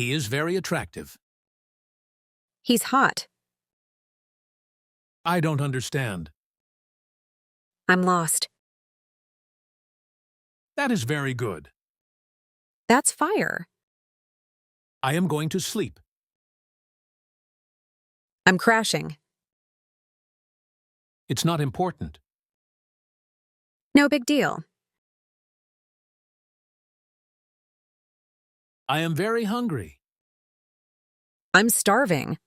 He is very attractive. He's hot. I don't understand. I'm lost. That is very good. That's fire. I am going to sleep. I'm crashing. It's not important. No big deal. I am very hungry. I'm starving.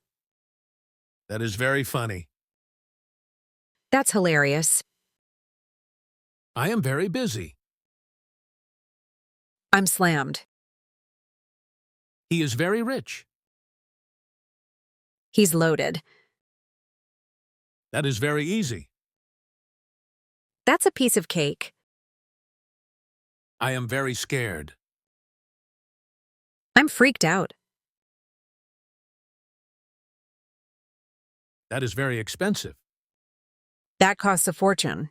That is very funny. That's hilarious. I am very busy. I'm slammed. He is very rich. He's loaded. That is very easy. That's a piece of cake. I am very scared. I'm freaked out. That is very expensive. That costs a fortune.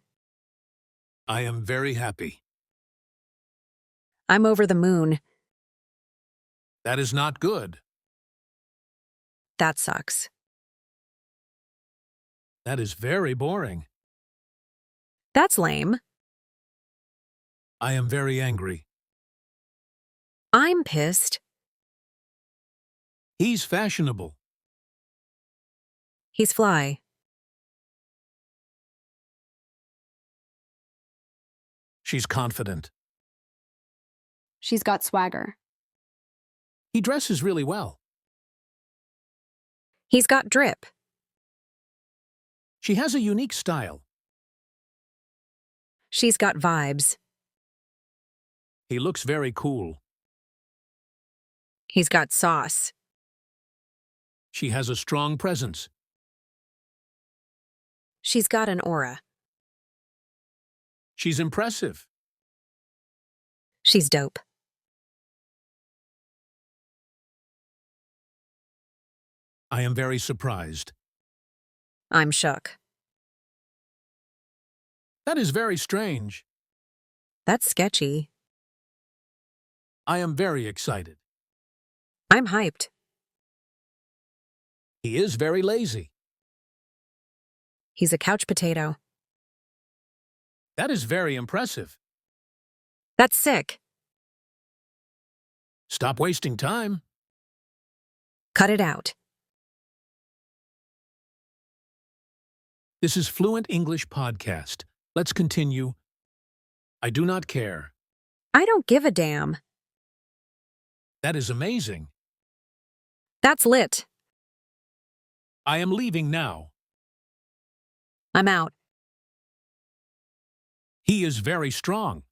I am very happy. I'm over the moon. That is not good. That sucks. That is very boring. That's lame. I am very angry. I'm pissed. He's fashionable. He's fly. She's confident. She's got swagger. He dresses really well. He's got drip. She has a unique style. She's got vibes. He looks very cool. He's got sauce. She has a strong presence. She's got an aura. She's impressive. She's dope. I am very surprised. I'm shook. That is very strange. That's sketchy. I am very excited. I'm hyped. He is very lazy. He's a couch potato. That is very impressive. That's sick. Stop wasting time. Cut it out. This is Fluent English Podcast. Let's continue. I do not care. I don't give a damn. That is amazing. That's lit. I am leaving now. I'm out. He is very strong.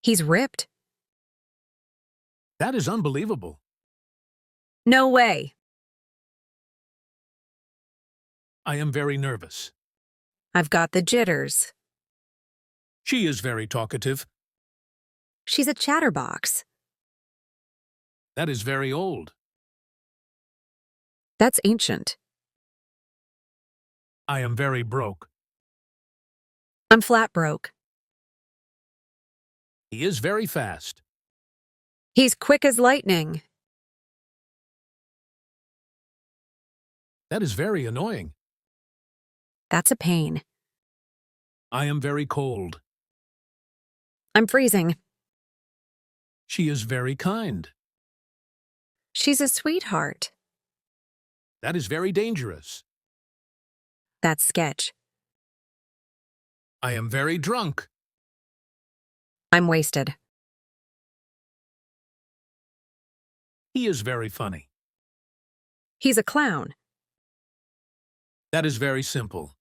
He's ripped. That is unbelievable. No way. I am very nervous. I've got the jitters. She is very talkative. She's a chatterbox. That is very old. That's ancient. I am very broke. I'm flat broke. He is very fast. He's quick as lightning. That is very annoying. That's a pain. I am very cold. I'm freezing. She is very kind. She's a sweetheart. That is very dangerous. That's sketch. I am very drunk. I'm wasted. He is very funny. He's a clown. That is very simple.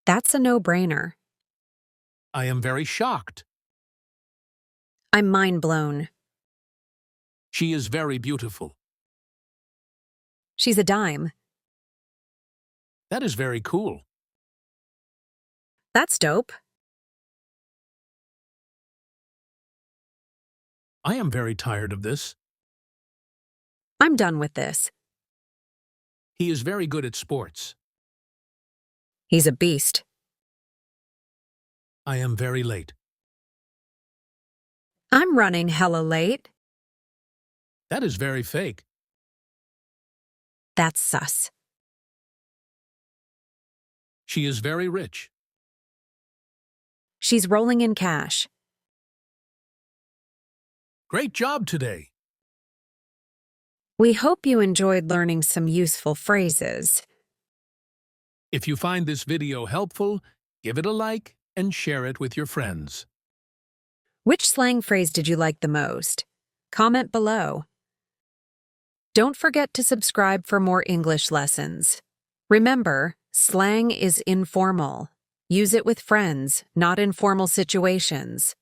That's a no-brainer. I am very shocked. I'm mind blown. She is very beautiful. She's a dime. That is very cool. That's dope. I am very tired of this. I'm done with this. He is very good at sports. He's a beast. I am very late. I'm running hella late. That is very fake. That's sus. She is very rich. She's rolling in cash. Great job today. We hope you enjoyed learning some useful phrases. If you find this video helpful, give it a like and share it with your friends. Which slang phrase did you like the most? Comment below. Don't forget to subscribe for more English lessons. Remember, slang is informal. Use it with friends, not in formal situations.